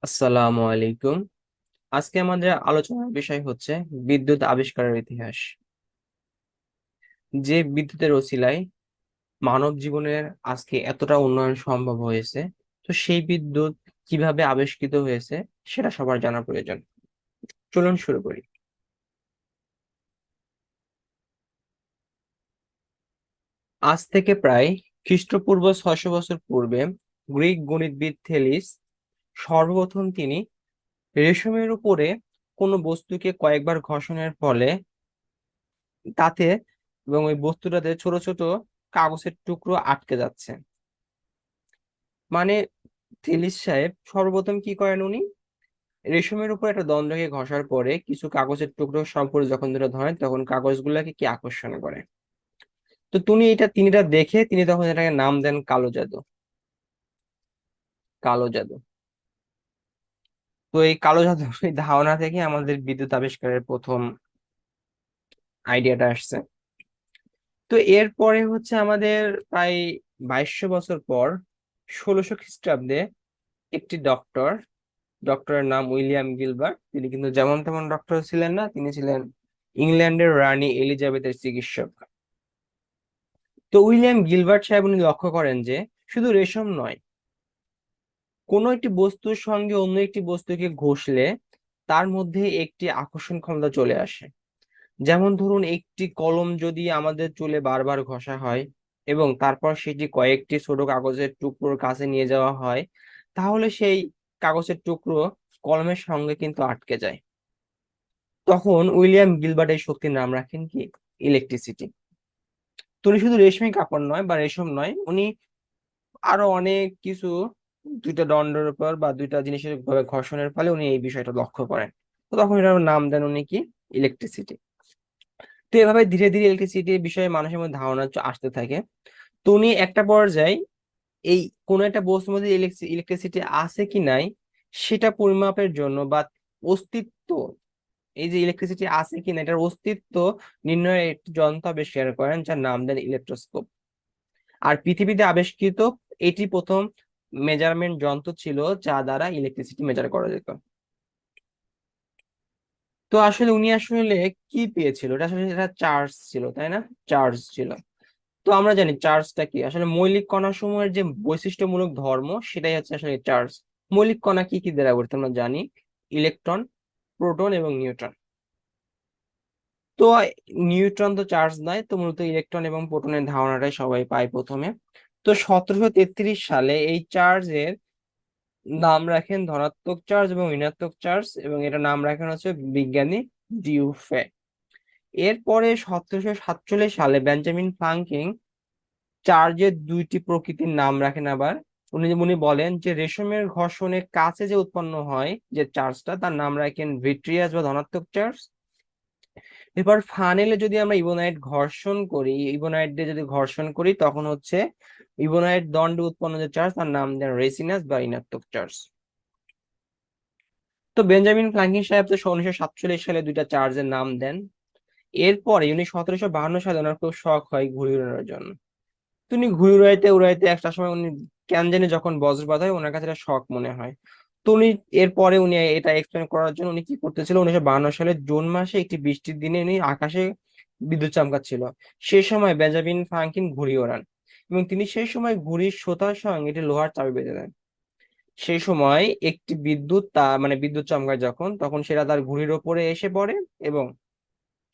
আসসালামু আলাইকুম। আজকে আমাদের আলোচনার বিষয় হচ্ছে বিদ্যুৎ আবিষ্কারের ইতিহাস। যে বিদ্যুতের ওসিলায় মানব জীবনের আজকে এতটা উন্নয়ন সম্ভব হয়েছে, তো সেই বিদ্যুৎ কিভাবে আবিষ্কৃত হয়েছে সেটা সবার জানা প্রয়োজন। চলুন শুরু করি। আজ থেকে প্রায় খ্রিস্টপূর্ব 600 বছর পূর্বে গ্রিক গণিতবিদ থেলিস সর্বপ্রথম তিনি রেশমের উপরে কোনো বস্তুকে কয়েকবার ঘষণের ফলে তাতে এবং ওই বস্তুটাতে ছোট ছোট কাগজের টুকরো আটকে যাচ্ছে। মানে থেলিস সাহেব সর্বপ্রথম কি করেন, উনি রেশমের উপর একটা দণ্ডকে ঘষার পরে কিছু কাগজের টুকরো সম্পর্কে যখন দুটো ধরেন তখন কাগজগুলোকে কি আকর্ষণ করে। তো তিনি এটা দেখে তিনি তখন এটাকে নাম দেন কালো জাদু। কালো জাদু। তো এই কালো জাদু এই ধারণা থেকে আমাদের বিদ্যুৎ আবিষ্কারের প্রথম আইডিয়াটা আসছে। তো এরপরে হচ্ছে আমাদের প্রায় 2200 বছর পর 1600 খ্রিস্টাব্দে একটি ডক্টর, ডক্টরের নাম উইলিয়াম গিলবার্ট। তিনি কিন্তু যেমন তেমন ডক্টর ছিলেন না, তিনি ছিলেন ইংল্যান্ডের রানী এলিজাবেথের চিকিৎসক। তো উইলিয়াম গিলবার্ট সাহেব উনি লক্ষ্য করেন যে শুধু রেশম নয়, কোনো একটি বস্তুর সঙ্গে অন্য একটি বস্তুকে ঘষলে তার মধ্যে একটি আকর্ষণ ক্ষমতা চলে আসে। যেমন ধরুন, একটি কলম যদি আমাদের চুলে বারবার ঘষা হয় এবং তারপর সেটি কয়েকটি ছোট কাগজের টুকরোর কাছে নিয়ে যাওয়া হয়, তাহলে সেই কাগজের টুকরো কলমের সঙ্গে কিন্তু আটকে যায়। তখন উইলিয়াম গিলবার্ট এই শক্তির নাম রাখেন কি? ইলেকট্রিসিটি। তো উনি শুধু রেশমি কাপড় নয় বা রেশম নয়, উনি আরো অনেক কিছু, দুইটা দণ্ডের উপর বা দুইটা জিনিসের ঘর্ষণের ফলে উনি এই বিষয়টা লক্ষ্য করেন। তো তখন এটার নাম দেন উনি কি? ইলেকট্রিসিটি। তো এভাবে ধীরে ধীরে ইলেকট্রিসিটির বিষয়ে মানুষের মধ্যে ধারণা আসতে থাকে। তো উনি একটা পর্যায়ে এই কোন একটা বস্তুর মধ্যে ইলেকট্রিসিটি আছে কি নাই সেটা পরিমাপের জন্য বা অস্তিত্ব, এই যে ইলেকট্রিসিটি আছে কিনা এটার অস্তিত্ব নির্ণয়ের একটি যন্ত্র আবিষ্কার করেন যার নাম দেন ইলেকট্রোস্কোপ। আর পৃথিবীতে আবিষ্কৃত এটি প্রথম মেজারমেন্ট যন্ত্র ছিল যা দ্বারা ইলেকট্রিসিটি মেজার করা যেত। তো আসলে উনি আসলে কি পেয়েছিল, এটা আসলে এটা চার্জ ছিল, তাই না? চার্জ ছিল। তো আমরা জানি চার্জটা কি, আসলে মৌলিক কণা সমূহের যে বৈশিষ্ট্যমূলক ধর্ম সেটাই হচ্ছে আসলে চার্জ। মৌলিক কণা কি কি দ্বারা গঠিত আমরা জানি, ইলেকট্রন, প্রোটন এবং নিউট্রন। তো নিউট্রন তো চার্জ নয়, তো মূলত ইলেকট্রন এবং প্রোটনের ধারণাটাই সবাই পায় প্রথমে। তো 1733 সালে এই চার্জের নাম রাখেন ধনাত্মক চার্জ এবং ঋণাত্মক চার্জ, এবং এটা নাম রাখেন হচ্ছে বিজ্ঞানী ডিউফে। এরপরে 1747 সালে বেঞ্জামিন ফ্রাঙ্কলিন চার্জের দুইটি প্রকৃতির নাম রাখেন আবার। উনি বলেন যে রেশমের ঘর্ষণের কাছে যে উৎপন্ন হয় যে চার্জটা তার নাম রাখেন ভিট্রিয়াস বা ধনাত্মক চার্জ। এবার ফানেলে যদি আমরা ইবোনাইট ঘর্ষণ করি, ইবোনাইট দিয়ে যদি ঘর্ষণ করি তখন হচ্ছে ইবোনাইট দণ্ডে উৎপন্ন যে চার্জ তার নাম দেন রেসিনাস বা ঋণাত্মক চার্জ। তো বেঞ্জামিন ফ্রাঙ্কলিন সাহেব তো 1947 সালে দুইটা চার্জের নাম দেন। এরপরে উনি 1752 সালে ওনার খুব শখ হয় ঘুড়ি ওড়ানোর জন্য। তিনি ঘুড়ি উড়াইতে উড়াইতে একটা সময় উনি কেন জানি যখন বজ্রপাত হয় ওনার কাছে এটা শখ মনে হয়। তো এরপরে উনি এটা এক্সপ্লেন করার জন্য উনি কি করতেছিল, 1952 সালের জুন মাসে একটি বৃষ্টির দিনে উনি আকাশে বিদ্যুৎ চমকাচ্ছিল। সেই সময় বেঞ্জামিন ফ্রাঙ্কলিন ঘুড়ি ওড়ান এবং তিনি সেই সময় ঘুড়ির সুতার সঙ্গে একটি লোহার চাবি বেঁধে দেন। সেই সময় একটি বিদ্যুৎ চমকায় যখন, তখন সেটা তার ঘুড়ির ওপরে এসে পড়ে এবং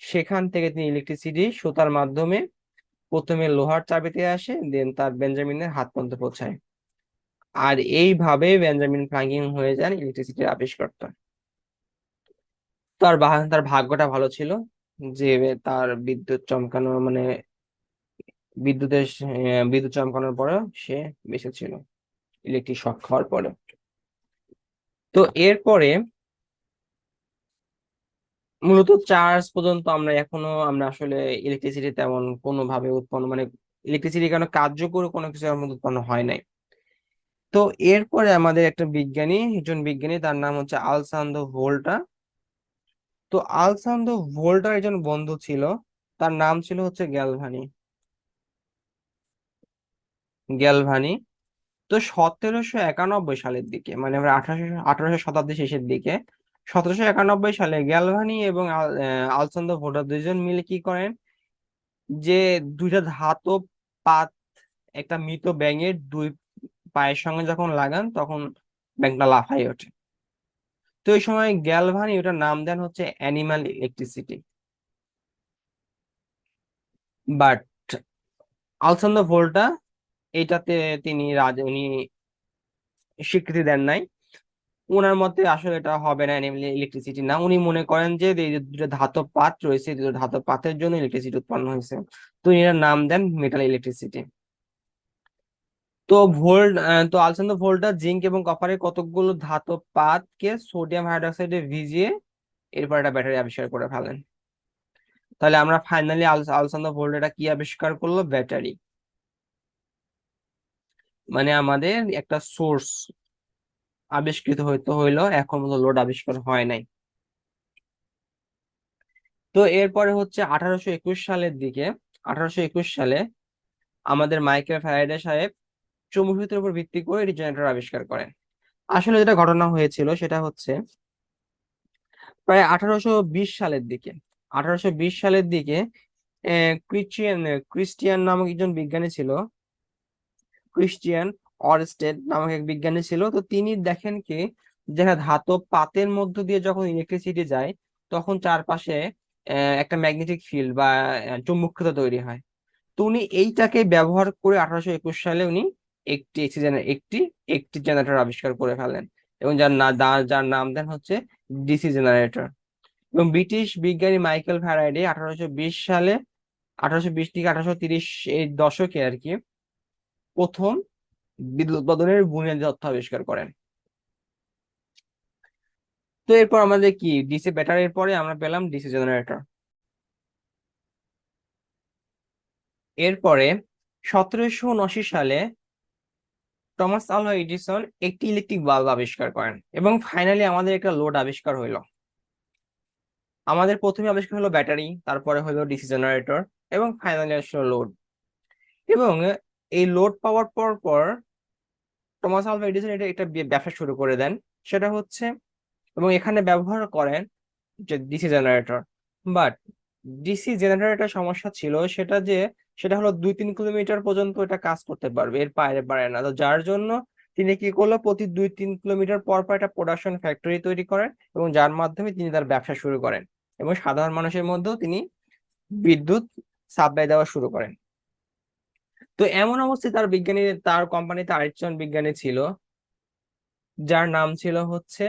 সেখান থেকে তিনি ইলেকট্রিসিটি সুতার মাধ্যমে প্রথমে লোহার চাবিতে আসে, দেন তার বেঞ্জামিনের হাত পর্যন্ত পৌঁছায়। আর এইভাবে বেঞ্জামিন ফ্রাঙ্কলিন হয়ে যান ইলেকট্রিসিটির আবিষ্কর্তা। তার ভাগ্যটা ভালো ছিল যে তার বিদ্যুৎ চমকানো মানে বিদ্যুৎ চমকানোর পরেও সে বেঁচে ছিল ইলেকট্রিক শক খাওয়ার পরে। তো এরপরে মূলত চার্জ পর্যন্ত আমরা আসলে ইলেকট্রিসিটি তেমন কোনো ভাবে উৎপন্ন ইলেকট্রিসিটি কোনো কার্যকর কোনো কিছু এর মধ্যে উৎপন্ন হয় নাই। তো এরপরে আমাদের একজন বিজ্ঞানী তার নাম হচ্ছে আলসান্দ্রো ভোল্টা। তো আলসান্দ্রো ভোল্টার একজন বন্ধু ছিল, তার নাম ছিল হচ্ছে গ্যালভানি। গ্যালভানি তো 1791 সালের দিকে, মানে আমরা আঠারোশো শতাব্দীর শেষের দিকে, 1791 সালে গ্যালভানি এবং আলসান্দ ভোল্টা দুইজন মিলে কি করেন, যে দুইটা ধাতব পাত একটা মৃত ব্যাঙের দুই পায়ের সঙ্গে যখন লাগান তখন ব্যাঙটা লাফায় ওঠে। তো এই সময় গ্যালভানি ওটার নাম দেন হচ্ছে অ্যানিমাল ইলেকট্রিসিটি। বাট আলসান্দ ভোল্টা এইটাতে উনি স্বীকৃতি দেন নাই। ওনার মতে আসলে এটা হবে না, অ্যানিমাল ইলেকট্রিসিটি না। উনি মনে করেন যে এই যে দুটো ধাতব পাত রয়েছে, এই দুটো ধাতব পাতের জন্য ইলেকট্রিসিটি উৎপন্ন হয়েছে। তো এর নাম দেন মেটাল ইলেকট্রিসিটি। তো আলসান্দ ভোল্টা জিঙ্ক এবং কপারের কতকগুলো ধাতব পাতকে সোডিয়াম হাইড্রোক্সাইডে ভিজিয়ে এরপর একটা ব্যাটারি আবিষ্কার করে ফেলেন। তাহলে আমরা ফাইনালি আলসান্দ ভোল্টা কি আবিষ্কার করলো? ব্যাটারি। মানে আমাদের একটা সোর্স আবিষ্কৃত হইলো, এখন পর্যন্ত লোড আবিষ্কার হয় নাই। তো এরপরে হচ্ছে 1821 সালের দিকে, 1821 সালে আমাদের মাইকেল ফ্যারাডে সাহেব চৌম্বক সূত্রের উপর ভিত্তি করে রিজনেটর আবিষ্কার করেন। আসলে যেটা ঘটনা হয়েছিল সেটা হচ্ছে প্রায় 1820 সালের দিকে, 1820 সালের দিকে ক্রিস্টিয়ান নামক একজন বিজ্ঞানী ছিল, ক্রিস্টিয়ান অরস্টেড নামক এক বিজ্ঞানী ছিল। তো তিনি দেখেন কি, যেটা ধাতব পাতের মধ্য দিয়ে যখন ইলেকট্রিসিটি যায় তখন চারপাশে একটা ম্যাগনেটিক ফিল্ড বা চুম্বকীয়তা তৈরি হয়। তো উনি এইটাকে ব্যবহার করে 1821 সালে উনি একটি একটি জেনারেটর আবিষ্কার করে ফেলেন, এবং যার নাম দেন হচ্ছে ডিসি জেনারেটর। এবং ব্রিটিশ বিজ্ঞানী মাইকেল ফ্যারাডে 1820 সালে, 1820 থেকে 1830 এই দশকে আর কি, প্রথম বিদ্যুৎ উৎপাদনের বুনিয়াদী তথ্য আবিষ্কার করেন। তো এরপর আমাদের কি, ডিসি ব্যাটারির পরে আমরা পেলাম ডিসি জেনারেটর। এরপরে 1779 সালে টমাস আলভা এডিসন একটি ইলেকট্রিক বাল্ব আবিষ্কার করেন, এবং ফাইনালি আমাদের একটা লোড আবিষ্কার হইলো। আমাদের প্রথমে আবিষ্কার হলো ব্যাটারি, তারপরে হলো ডিসি জেনারেটর, এবং ফাইনালি আসলো লোড। এবং এই লোড পাওয়ার পর পর টমাস আলভা এডিসন এটা একটা ব্যবসা শুরু করে দেন। সেটা হচ্ছে, এবং এখানে ব্যবহার করেন যে DC generator. But DC generator সমস্যা ছিল সেটা যে, সেটা হলো 2-3 কিলোমিটার পর্যন্ত এটা কাজ করতে পারবে, এর বাইরে পারে না। তো যার জন্য তিনি কি করলো, প্রতি 2-3 কিলোমিটার পর পর একটা প্রোডাকশন ফ্যাক্টরি তৈরি করেন, এবং যার মাধ্যমে তিনি তার ব্যবসা শুরু করেন, এবং সাধারণ মানুষের মধ্যেও তিনি বিদ্যুৎ সাপ্লাই দেওয়া শুরু করেন। তো এমন অবস্থায় তার কোম্পানিতে আরেকজন বিজ্ঞানী ছিল, যার নাম ছিল হচ্ছে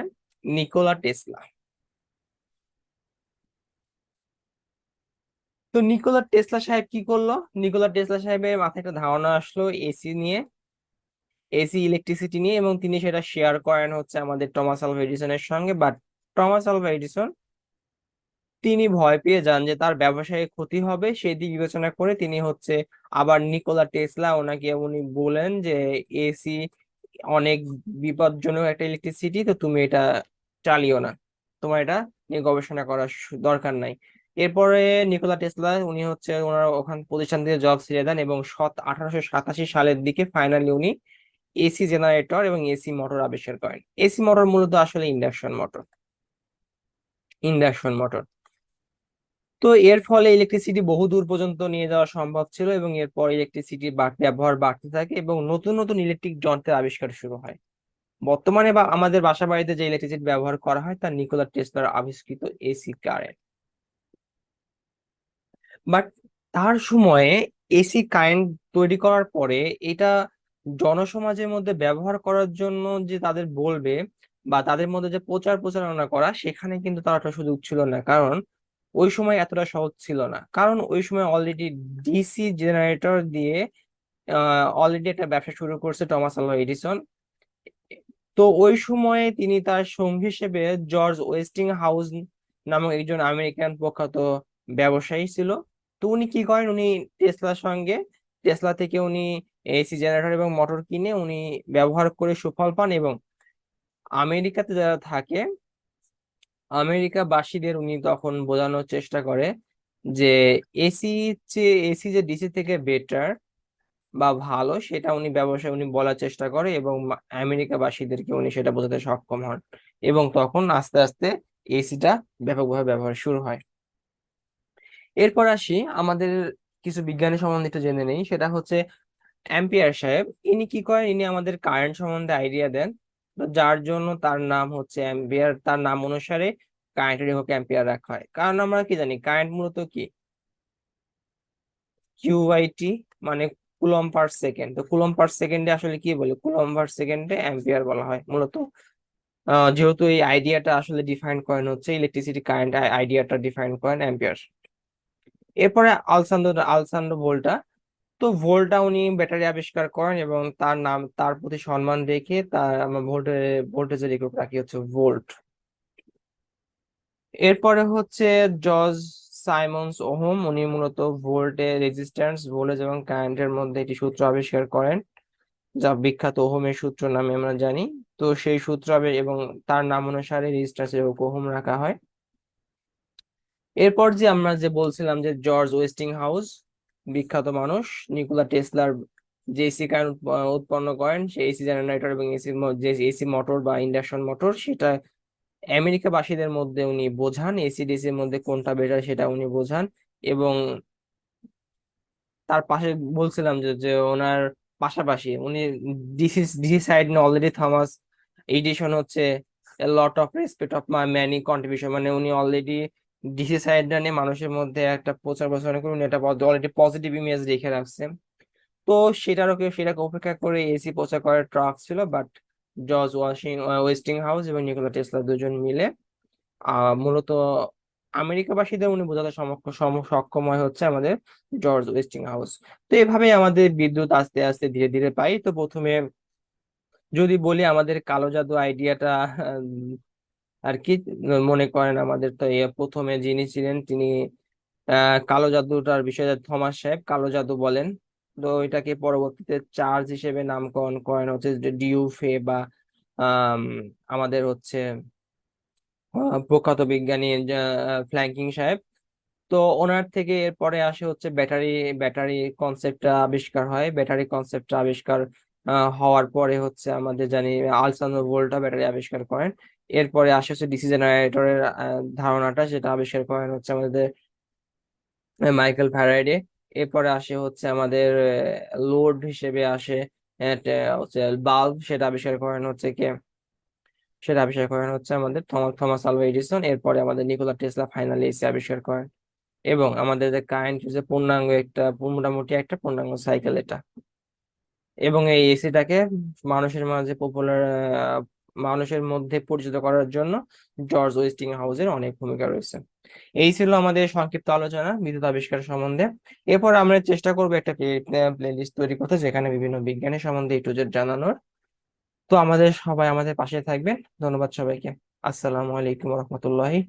নিকোলা টেসলা। তো নিকোলা টেসলা সাহেব কি করলো, নিকোলা টেসলা সাহেবের মাথায় একটা ধারণা আসলো এসি নিয়ে, এসি ইলেকট্রিসিটি নিয়ে, এবং তিনি সেটা শেয়ার করেন হচ্ছে আমাদের টমাস আলভা এডিসনের সঙ্গে। বাট টমাস আলভা এডিসন তিনি ভয় পেয়ে যান যে তার ব্যবসায়িক ক্ষতি হবে, সেই দিক বিবেচনা করে তিনি হচ্ছে আবার নিকোলা টেসলা উনি বলেন যে এসি অনেক বিপজ্জনক একটা ইলেকট্রিসিটি, তো তুমি এটা চালিও না, তোমার এটা নিয়ে গবেষণা করার দরকার নাই। এরপরে নিকোলা টেসলা উনি হচ্ছে ওনার ওখান প্রতিষ্ঠান থেকে জব ছেড়ে দেন, এবং 1887 সালের দিকে ফাইনালি উনি এসি জেনারেটর এবং এসি মোটর আবিষ্কার করেন। এসি মোটর মূলত আসলে ইন্ডাকশন মোটর, ইন্ডাকশন মোটর। তো এর ফলে ইলেকট্রিসিটি বহু দূর পর্যন্ত নিয়ে যাওয়া সম্ভব ছিল, এবং এরপর ইলেকট্রিসিটি ব্যবহার বাড়তে থাকে, এবং নতুন নতুন ইলেকট্রিক যন্ত্রের আবিষ্কার শুরু হয়। বর্তমানে বা আমাদের বাসা বাড়িতে যে ইলেকট্রিসিটি ব্যবহার করা হয় তা নিকোলা টেসলার আবিষ্কৃত এসি কারেন্ট। বাট তার সময়ে এসি কারেন্ট তৈরি করার পরে এটা জনসমাজের মধ্যে ব্যবহার করার জন্য যে তাদের বলবে, বা তাদের মধ্যে যে প্রচারণা করা, সেখানে কিন্তু তার একটা সুযোগ ছিল না। কারণ ওই সময় এতটা সহজ ছিল না, কারণ ওই সময় অলরেডি ডিসি জেনারেটর দিয়ে অলরেডি একটা ব্যবসা শুরু করছে টমাস আলভা এডিসন। তো ওই সময়ে তিনি তার সঙ্গী হিসেবে জর্জ ওয়েস্টিং হাউস নামক একজন আমেরিকান প্রখ্যাত ব্যবসায়ী ছিল। তো উনি কি করেন, উনি টেসলার সঙ্গে, টেসলা থেকে উনি এসি জেনারেটর এবং মোটর কিনে উনি ব্যবহার করে সুফল পান, এবং আমেরিকাতে যারা থাকে আমেরিকাবাসীদের উনি তখন বোঝানোর চেষ্টা করে যে এসি এসি যে ডিসি থেকে বেটার, বা ভালো সেটা উনি ব্যবসায় উনি বলার চেষ্টা করে, এবং আমেরিকাবাসীদেরকে উনি সেটা বোঝাতে সক্ষম হন, এবং তখন আস্তে আস্তে এসিটা ব্যাপকভাবে ব্যবহার শুরু হয়। এরপর আসি আমাদের কিছু বিজ্ঞানী সম্বন্ধে একটু জেনে নেই, সেটা হচ্ছে অ্যাম্পিয়ার সাহেব। ইনি কি করেন, ইনি আমাদের কারেন্ট সম্বন্ধে আইডিয়া দেন, তো যার জন্য তার নাম হচ্ছে অ্যাম্পিয়ার, তার নাম অনুসারে কারেন্টের একক অ্যাম্পিয়ার রাখা হয়। কারণ আমরা কি জানি কারেন্ট মূলত কি, কিউআইটি, মানে কুলম্ব পার সেকেন্ড। তো কুলম্ব পার সেকেন্ডে আসলে কি বলে, কুলম্ব পার সেকেন্ডে অ্যাম্পিয়ার বলা হয় মূলত। যেহেতু এই আইডিয়াটা আসলে ডিফাইন করেন হচ্ছে ইলেকট্রিসিটি কারেন্ট, আইডিয়াটা ডিফাইন করেন অ্যাম্পিয়ার। এরপরে আলসান্দ্রো ভোল্টা। তো ভোল্টা উনি ব্যাটারি আবিষ্কার করেন, এবং তার নাম, তার প্রতি সম্মান রেখে তার আমরা ভোল্টেজের একক রাখি হচ্ছে ভোল্ট। এরপরে হচ্ছে জর্জ সাইমন্স ওহম, উনি মূলত রেজিস্ট্যান্স, ভোল্টেজ এবং কারেন্টের মধ্যে একটি সূত্র আবিষ্কার করেন, যা বিখ্যাত ওহমের সূত্র নামে আমরা জানি। তো সেই সূত্র এবং তার নাম অনুসারে রেজিস্ট্যান্স একক ওহম রাখা হয়। এরপর যে আমরা যে বলছিলাম যে জর্জ ওয়েস্টিং হাউস, বিখ্যাত মানুষ, নিকোলা টেসলার যে এসি কারেন্ট উৎপন্ন করেন, সেই এসি জেনারেটর এবং যে এসি মোটর বা ইন্ডাকশন মোটর, সেটা আমেরিকাবাসীদের মধ্যে উনি বোঝান, এসি ডিসির মধ্যে কোনটা বেটার সেটা উনি বোঝান। এবং তার পাশে বলছিলাম যে যে ওনার পাশাপাশি উনি ডিসি ডিসি সাইড নিয়ে অলরেডি থমাস এডিশন হচ্ছে lot of respect of my many contribution, মানে উনি অলরেডি ডিসি সাইডটা নিয়ে মানুষের মধ্যে একটা প্রচার প্রচার করে উনি এটা অলরেডি পজিটিভ ইমেজ রেখে রাখছে। তো সেটাকে উপেক্ষা করে এসি প্রচার করার ট্রাক ছিল, বাট ওয়েস্টিং হাউস এবং নিকোলা টেসলা দুজন মিলে মূলত আমেরিকাবাসীদের উনি বোঝাতে সক্ষম হয় হচ্ছে আমাদের জর্জ ওয়েস্টিং হাউস। তো এভাবে আমাদের বিদ্যুৎ আস্তে আস্তে ধীরে ধীরে পাই। তো প্রথমে যদি বলি আমাদের কালো জাদু আইডিয়াটা আর কি, মনে করেন আমাদের তো প্রথমে যিনি ছিলেন তিনি কালো জাদুটার বিষয়ে থমাস সাহেব কালো জাদু বলেন। তো এটাকে পরবর্তীতে চার্জ হিসেবে নামকরণ করেন হচ্ছে যে ডিউফে বা আম, আমাদের হচ্ছে প্রখ্যাত বিজ্ঞানী ফ্ল্যাঙ্কিং সাহেব। তো ওনার থেকে এরপরে আসে হচ্ছে ব্যাটারি কনসেপ্টটা আবিষ্কার হয়। ব্যাটারি কনসেপ্টটা আবিষ্কার হওয়ার পরে হচ্ছে আমাদের জানি আলসান্দ্রো ভোল্টা ব্যাটারি আবিষ্কার করেন। এরপরে আসে হচ্ছে ডিসি জেনারেটরের ধারণাটা, যেটা আবিষ্কার করেন হচ্ছে আমাদের মাইকেল ফ্যারাডে। এরপরে আসে হচ্ছে আমাদের লোড হিসেবে আসে হচ্ছে বাল্ব, সেটা আবিষ্কার করেন হচ্ছে আমাদের থমাস আলভা এডিসন। এরপরে আমাদের নিকোলা টেসলা ফাইনালি এসি আবিষ্কার করেন, এবং আমাদের যে কারেন্ট যে পূর্ণাঙ্গ একটা মোটামুটি একটা পূর্ণাঙ্গ সাইকেল এটা। এবং এই এসিটাকে মানুষের মাঝে মানুষের মধ্যে পরিচিত করার জন্য জর্জ ওয়েস্টিং হাউসের অনেক ভূমিকা রয়েছে। এই ছিল আমাদের সংক্ষিপ্ত আলোচনা বিদ্যুৎ আবিষ্কার সম্বন্ধে। এরপর আমরা চেষ্টা করবো একটা প্লে লিস্ট তৈরি করতে, যেখানে বিভিন্ন বিজ্ঞানী সম্বন্ধে একটু যে জানানোর। তো আমাদের পাশে থাকবেন। ধন্যবাদ সবাইকে। আসসালামু আলাইকুম রহমতুল্লাহি